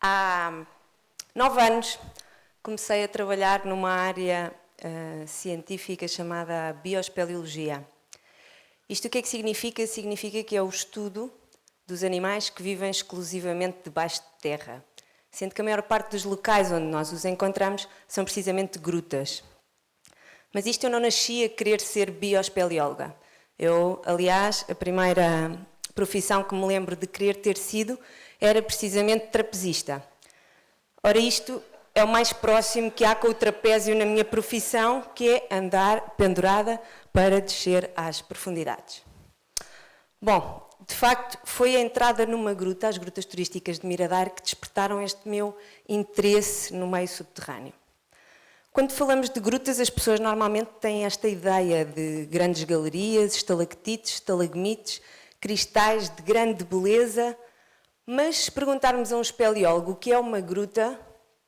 Há 9 anos comecei a trabalhar numa área científica chamada bioespeleologia. Isto o que é que significa? Significa que é o estudo dos animais que vivem exclusivamente debaixo de terra, sendo que a maior parte dos locais onde nós os encontramos são precisamente grutas. Mas isto eu não nasci a querer ser bioespeleóloga. Eu, aliás, a primeira profissão que me lembro de querer ter sido era precisamente trapezista. Ora, isto é o mais próximo que há com o trapézio na minha profissão, que é andar pendurada para descer às profundidades. Bom, de facto, foi a entrada numa gruta, as grutas turísticas de Miradar, que despertaram este meu interesse no meio subterrâneo. Quando falamos de grutas, as pessoas normalmente têm esta ideia de grandes galerias, estalactites, estalagmites, cristais de grande beleza, mas se perguntarmos a um espeleólogo o que é uma gruta,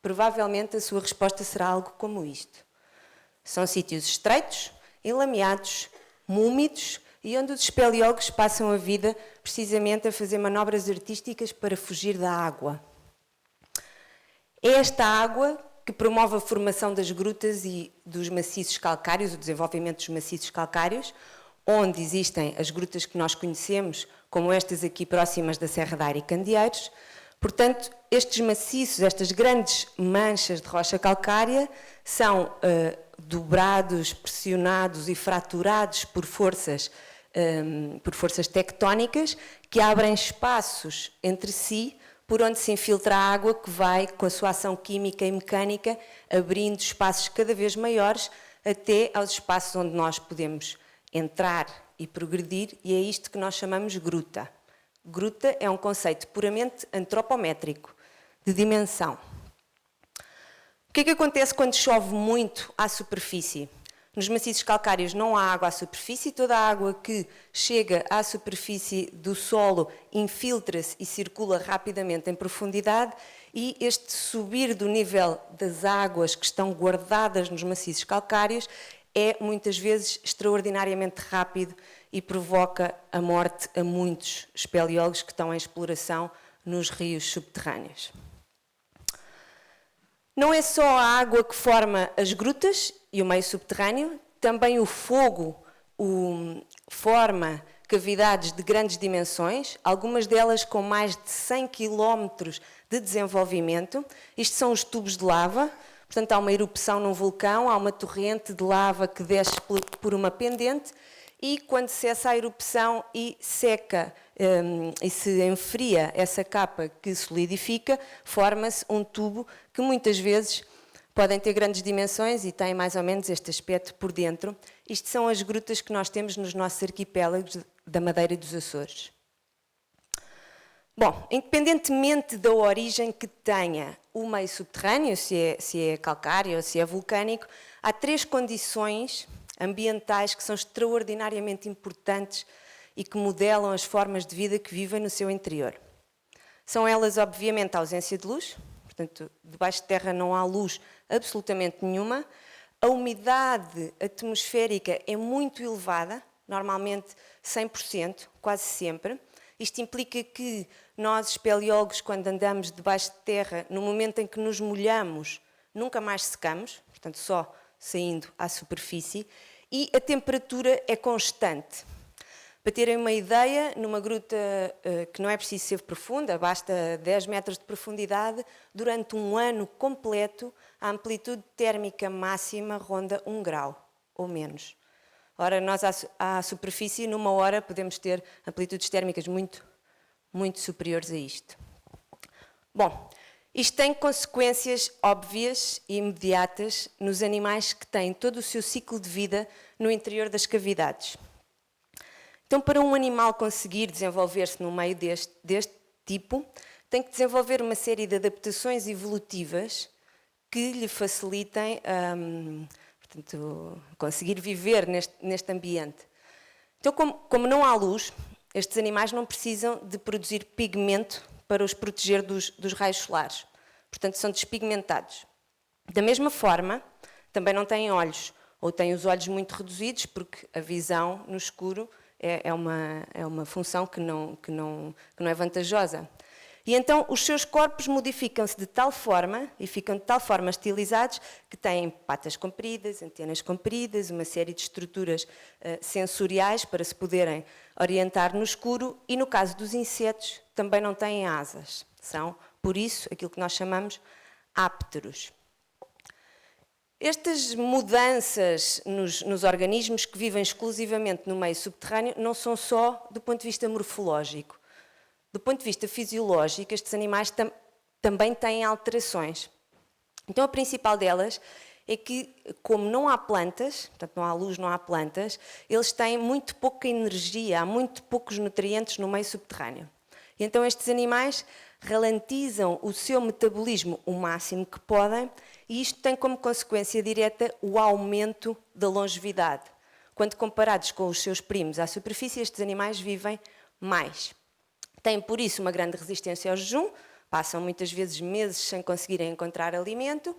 provavelmente a sua resposta será algo como isto. São sítios estreitos, enlameados, úmidos e onde os espeleólogos passam a vida precisamente a fazer manobras artísticas para fugir da água. É esta água que promove a formação das grutas e dos maciços calcários, o desenvolvimento dos maciços calcários, onde existem as grutas que nós conhecemos, como estas aqui próximas da Serra da Aire e Candeeiros. Portanto, estes maciços, estas grandes manchas de rocha calcária, são dobrados, pressionados e fraturados por forças tectónicas que abrem espaços entre si, por onde se infiltra a água que vai, com a sua ação química e mecânica, abrindo espaços cada vez maiores até aos espaços onde nós podemos entrar e progredir, e é isto que nós chamamos gruta. Gruta é um conceito puramente antropométrico, de dimensão. O que é que acontece quando chove muito à superfície? Nos maciços calcários não há água à superfície, toda a água que chega à superfície do solo infiltra-se e circula rapidamente em profundidade, e este subir do nível das águas que estão guardadas nos maciços calcários é muitas vezes extraordinariamente rápido e provoca a morte a muitos espeleólogos que estão em exploração nos rios subterrâneos. Não é só a água que forma as grutas e o meio subterrâneo, também o fogo forma cavidades de grandes dimensões, algumas delas com mais de 100 km de desenvolvimento. Isto são os tubos de lava. Portanto, há uma erupção num vulcão, há uma torrente de lava que desce por uma pendente, e quando cessa a erupção e seca e se enfria essa capa que solidifica, forma-se um tubo que muitas vezes podem ter grandes dimensões e têm mais ou menos este aspecto por dentro. Isto são as grutas que nós temos nos nossos arquipélagos da Madeira e dos Açores. Bom, independentemente da origem que tenha o meio subterrâneo, se é calcário ou se é vulcânico, há 3 condições ambientais que são extraordinariamente importantes e que modelam as formas de vida que vivem no seu interior. São elas, obviamente, a ausência de luz, portanto, debaixo de terra não há luz absolutamente nenhuma, a umidade atmosférica é muito elevada, normalmente 100%, quase sempre. Isto implica que nós, espeleólogos, quando andamos debaixo de terra, no momento em que nos molhamos, nunca mais secamos, portanto, só saindo à superfície, e a temperatura é constante. Para terem uma ideia, numa gruta que não é preciso ser profunda, basta 10 metros de profundidade, durante um ano completo, a amplitude térmica máxima ronda 1 grau ou menos. Ora, nós à superfície, numa hora, podemos ter amplitudes térmicas muito superiores a isto. Bom, isto tem consequências óbvias e imediatas nos animais que têm todo o seu ciclo de vida no interior das cavidades. Então, para um animal conseguir desenvolver-se no meio deste tipo, tem que desenvolver uma série de adaptações evolutivas que lhe facilitem conseguir viver neste ambiente. Então, como não há luz, estes animais não precisam de produzir pigmento para os proteger dos raios solares. Portanto, são despigmentados. Da mesma forma, também não têm olhos, ou têm os olhos muito reduzidos, porque a visão no escuro é uma função que não é vantajosa. E então os seus corpos modificam-se de tal forma, e ficam de tal forma estilizados, que têm patas compridas, antenas compridas, uma série de estruturas sensoriais para se poderem orientar no escuro, e no caso dos insetos também não têm asas. São, por isso, aquilo que nós chamamos ápteros. Estas mudanças nos organismos que vivem exclusivamente no meio subterrâneo não são só do ponto de vista morfológico. Do ponto de vista fisiológico, estes animais também têm alterações. Então, a principal delas é que, como não há plantas, portanto não há luz, não há plantas, eles têm muito pouca energia, há muito poucos nutrientes no meio subterrâneo. E então estes animais ralentizam o seu metabolismo o máximo que podem, e isto tem como consequência direta o aumento da longevidade. Quando comparados com os seus primos à superfície, estes animais vivem mais. Têm, por isso, uma grande resistência ao jejum, passam muitas vezes meses sem conseguirem encontrar alimento.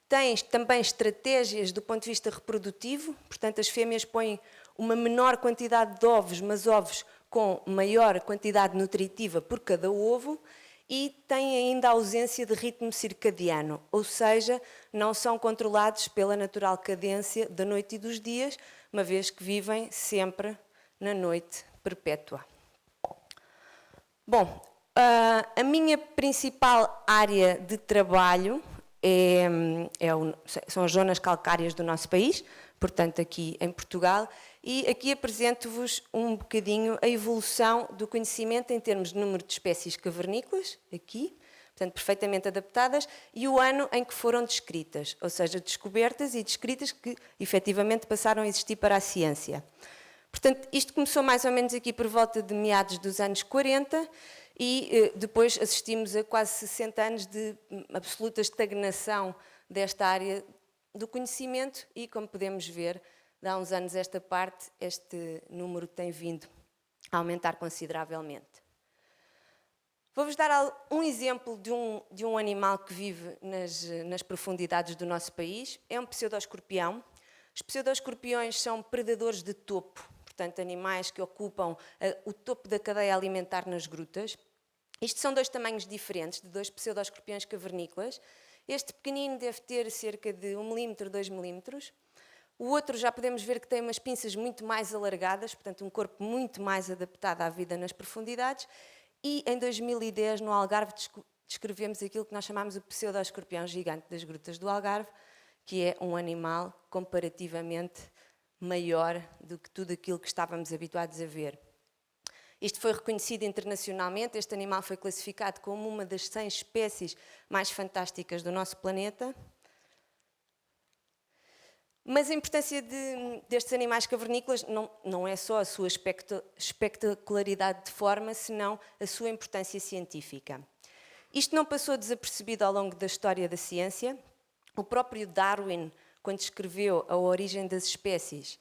Têm também estratégias do ponto de vista reprodutivo, portanto as fêmeas põem uma menor quantidade de ovos, mas ovos com maior quantidade nutritiva por cada ovo, e têm ainda a ausência de ritmo circadiano, ou seja, não são controlados pela natural cadência da noite e dos dias, uma vez que vivem sempre na noite perpétua. Bom, a minha principal área de trabalho são as zonas calcárias do nosso país, portanto aqui em Portugal, e aqui apresento-vos um bocadinho a evolução do conhecimento em termos de número de espécies cavernícolas, aqui, portanto perfeitamente adaptadas, e o ano em que foram descritas, ou seja, descobertas e descritas que efetivamente passaram a existir para a ciência. Portanto, isto começou mais ou menos aqui por volta de meados dos anos 40 e depois assistimos a quase 60 anos de absoluta estagnação desta área do conhecimento e, como podemos ver, de há uns anos esta parte, este número tem vindo a aumentar consideravelmente. Vou-vos dar um exemplo de um animal que vive nas profundidades do nosso país. É um pseudoescorpião. Os pseudoescorpiões são predadores de topo, portanto, animais que ocupam o topo da cadeia alimentar nas grutas. Isto são dois tamanhos diferentes, de dois pseudoescorpiões cavernícolas. Este pequenino deve ter cerca de 1 milímetro, 2 milímetros. O outro já podemos ver que tem umas pinças muito mais alargadas, portanto um corpo muito mais adaptado à vida nas profundidades. E em 2010, no Algarve, descrevemos aquilo que nós chamamos o pseudoescorpião gigante das grutas do Algarve, que é um animal comparativamente maior do que tudo aquilo que estávamos habituados a ver. Isto foi reconhecido internacionalmente, este animal foi classificado como uma das 100 espécies mais fantásticas do nosso planeta. Mas a importância destes animais cavernícolas não é só a sua espectacularidade de forma, senão a sua importância científica. Isto não passou desapercebido ao longo da história da ciência. O próprio Darwin, quando escreveu A Origem das Espécies,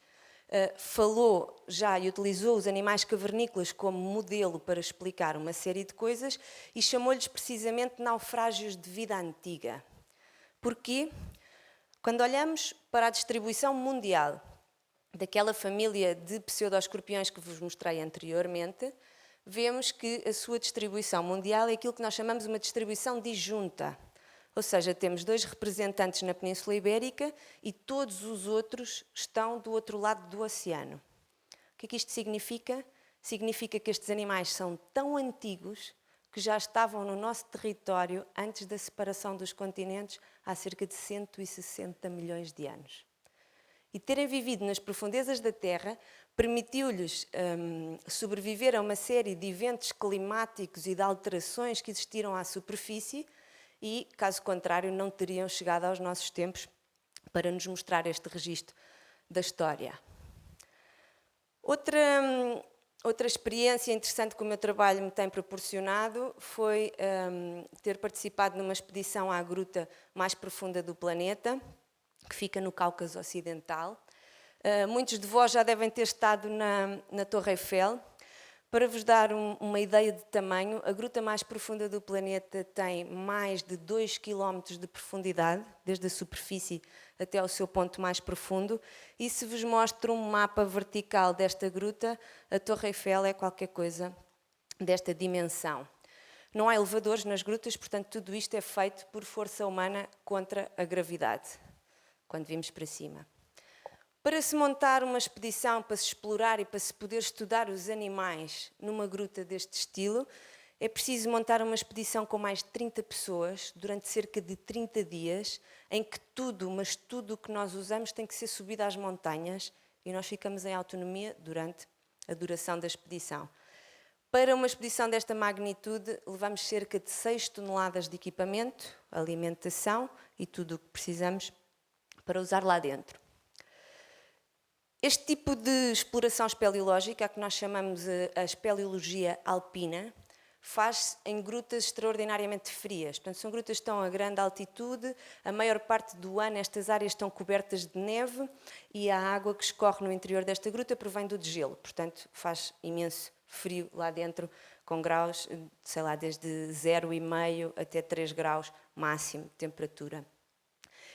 falou já e utilizou os animais cavernícolas como modelo para explicar uma série de coisas e chamou-lhes precisamente naufrágios de vida antiga. Porquê? Quando olhamos para a distribuição mundial daquela família de pseudoescorpiões que vos mostrei anteriormente, vemos que a sua distribuição mundial é aquilo que nós chamamos uma distribuição disjunta. Ou seja, temos 2 representantes na Península Ibérica e todos os outros estão do outro lado do oceano. O que é que isto significa? Significa que estes animais são tão antigos que já estavam no nosso território antes da separação dos continentes há cerca de 160 milhões de anos. E terem vivido nas profundezas da Terra permitiu-lhes sobreviver a uma série de eventos climáticos e de alterações que existiram à superfície e, caso contrário, não teriam chegado aos nossos tempos para nos mostrar este registro da história. Outra experiência interessante que o meu trabalho me tem proporcionado foi ter participado numa expedição à gruta mais profunda do planeta, que fica no Cáucaso Ocidental. Muitos de vós já devem ter estado na Torre Eiffel. Para vos dar uma ideia de tamanho, a gruta mais profunda do planeta tem mais de 2 km de profundidade, desde a superfície até ao seu ponto mais profundo, e se vos mostro um mapa vertical desta gruta, a Torre Eiffel é qualquer coisa desta dimensão. Não há elevadores nas grutas, portanto tudo isto é feito por força humana contra a gravidade, quando vimos para cima. Para se montar uma expedição, para se explorar e para se poder estudar os animais numa gruta deste estilo, é preciso montar uma expedição com mais de 30 pessoas, durante cerca de 30 dias, em que tudo, mas tudo o que nós usamos tem que ser subido às montanhas e nós ficamos em autonomia durante a duração da expedição. Para uma expedição desta magnitude, levamos cerca de 6 toneladas de equipamento, alimentação e tudo o que precisamos para usar lá dentro. Este tipo de exploração espeleológica, a que nós chamamos a espeleologia alpina, faz-se em grutas extraordinariamente frias. Portanto, são grutas que estão a grande altitude, a maior parte do ano estas áreas estão cobertas de neve e a água que escorre no interior desta gruta provém do degelo. Portanto, faz imenso frio lá dentro, com graus, sei lá, desde 0,5 até 3 graus máximo de temperatura.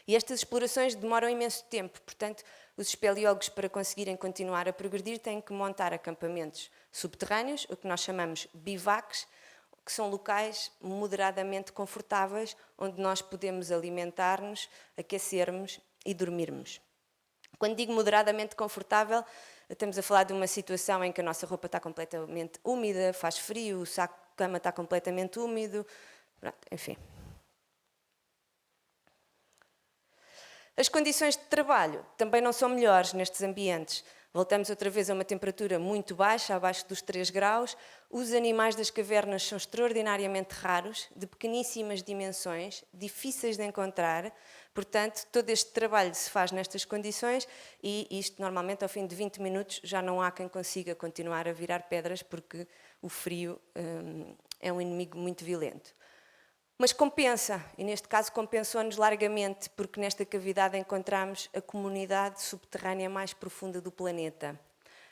E estas explorações demoram imenso tempo, portanto, os espeleólogos, para conseguirem continuar a progredir, têm que montar acampamentos subterrâneos, o que nós chamamos bivacs, que são locais moderadamente confortáveis, onde nós podemos alimentar-nos, aquecermos e dormirmos. Quando digo moderadamente confortável, estamos a falar de uma situação em que a nossa roupa está completamente úmida, faz frio, o saco de cama está completamente úmido, pronto, enfim. As condições de trabalho também não são melhores nestes ambientes. Voltamos outra vez a uma temperatura muito baixa, abaixo dos 3 graus. Os animais das cavernas são extraordinariamente raros, de pequeníssimas dimensões, difíceis de encontrar. Portanto, todo este trabalho se faz nestas condições e isto normalmente ao fim de 20 minutos já não há quem consiga continuar a virar pedras porque o frio é um inimigo muito violento. Mas compensa, e neste caso compensou-nos largamente, porque nesta cavidade encontramos a comunidade subterrânea mais profunda do planeta,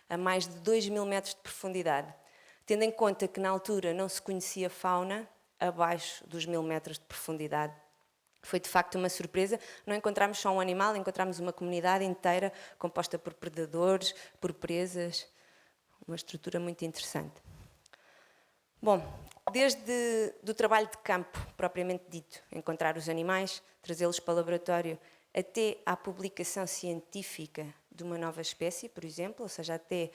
a mais de 2.000 metros de profundidade, tendo em conta que na altura não se conhecia fauna abaixo dos 1.000 metros de profundidade. Foi de facto uma surpresa, não encontramos só um animal, encontramos uma comunidade inteira composta por predadores, por presas, uma estrutura muito interessante. Bom, desde do trabalho de campo, propriamente dito, encontrar os animais, trazê-los para o laboratório, até à publicação científica de uma nova espécie, por exemplo, ou seja, até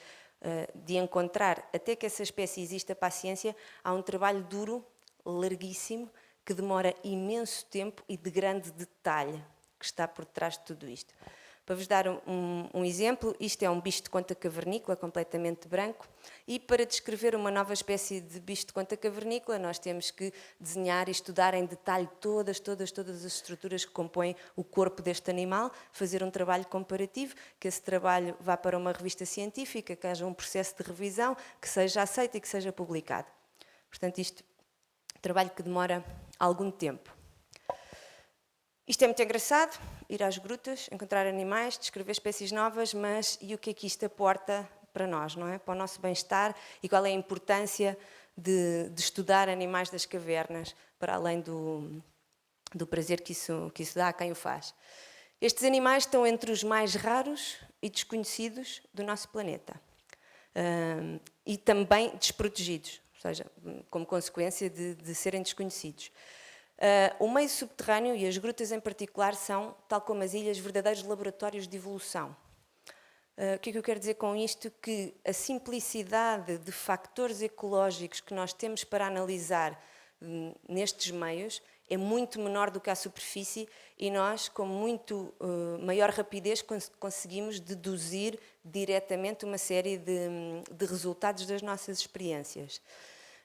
de encontrar, até que essa espécie exista para a ciência, há um trabalho duro, larguíssimo, que demora imenso tempo e de grande detalhe que está por trás de tudo isto. Para vos dar um exemplo, isto é um bicho de conta cavernícola completamente branco e para descrever uma nova espécie de bicho de conta cavernícola nós temos que desenhar e estudar em detalhe todas as estruturas que compõem o corpo deste animal, fazer um trabalho comparativo, que esse trabalho vá para uma revista científica, que haja um processo de revisão, que seja aceito e que seja publicado. Portanto, isto é um trabalho que demora algum tempo. Isto é muito engraçado, ir às grutas, encontrar animais, descrever espécies novas, mas e o que é que isto aporta para nós, não é? Para o nosso bem-estar e qual é a importância de estudar animais das cavernas, para além do prazer que isso dá a quem o faz. Estes animais estão entre os mais raros e desconhecidos do nosso planeta. E também desprotegidos, ou seja, como consequência de serem desconhecidos. O meio subterrâneo e as grutas em particular são, tal como as ilhas, verdadeiros laboratórios de evolução. O que é que eu quero dizer com isto? Que a simplicidade de fatores ecológicos que nós temos para analisar nestes meios é muito menor do que à superfície e nós, com muito maior rapidez, conseguimos deduzir diretamente uma série de resultados das nossas experiências.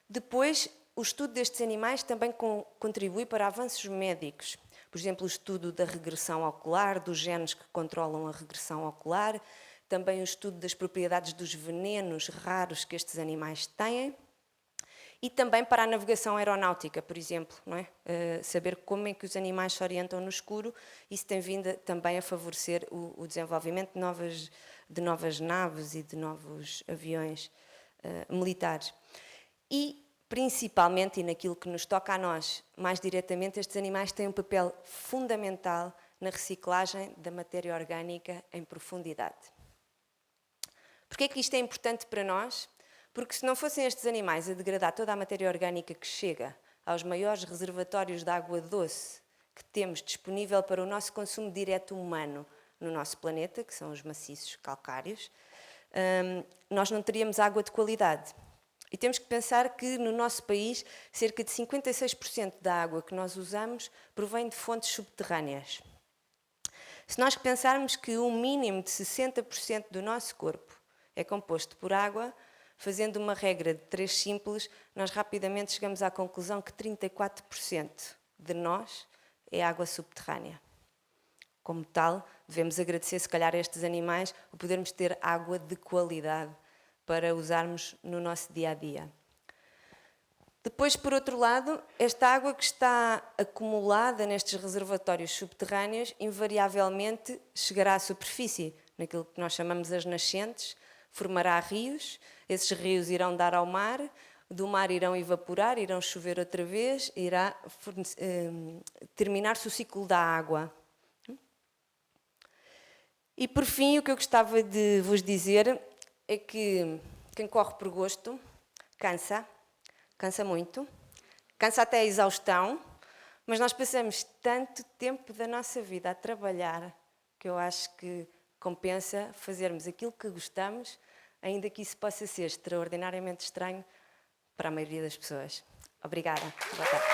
Depois, o estudo destes animais também contribui para avanços médicos. Por exemplo, o estudo da regressão ocular, dos genes que controlam a regressão ocular, também o estudo das propriedades dos venenos raros que estes animais têm e também para a navegação aeronáutica, por exemplo, não é? Saber como é que os animais se orientam no escuro, isso tem vindo também a favorecer o desenvolvimento de novas naves e de novos aviões militares. E principalmente, e naquilo que nos toca a nós mais diretamente, estes animais têm um papel fundamental na reciclagem da matéria orgânica em profundidade. Porquê é que isto é importante para nós? Porque se não fossem estes animais a degradar toda a matéria orgânica que chega aos maiores reservatórios de água doce que temos disponível para o nosso consumo direto humano no nosso planeta, que são os maciços calcários, nós não teríamos água de qualidade. E temos que pensar que no nosso país cerca de 56% da água que nós usamos provém de fontes subterrâneas. Se nós pensarmos que um mínimo de 60% do nosso corpo é composto por água, fazendo uma regra de 3 simples, nós rapidamente chegamos à conclusão que 34% de nós é água subterrânea. Como tal, devemos agradecer, se calhar, a estes animais o podermos ter água de qualidade para usarmos no nosso dia-a-dia. Depois, por outro lado, esta água que está acumulada nestes reservatórios subterrâneos, invariavelmente chegará à superfície, naquilo que nós chamamos as nascentes, formará rios, esses rios irão dar ao mar, do mar irão evaporar, irão chover outra vez, irá terminar-se o ciclo da água. E por fim, o que eu gostava de vos dizer é que quem corre por gosto cansa muito, cansa até a exaustão, mas nós passamos tanto tempo da nossa vida a trabalhar que eu acho que compensa fazermos aquilo que gostamos, ainda que isso possa ser extraordinariamente estranho para a maioria das pessoas. Obrigada. Boa tarde.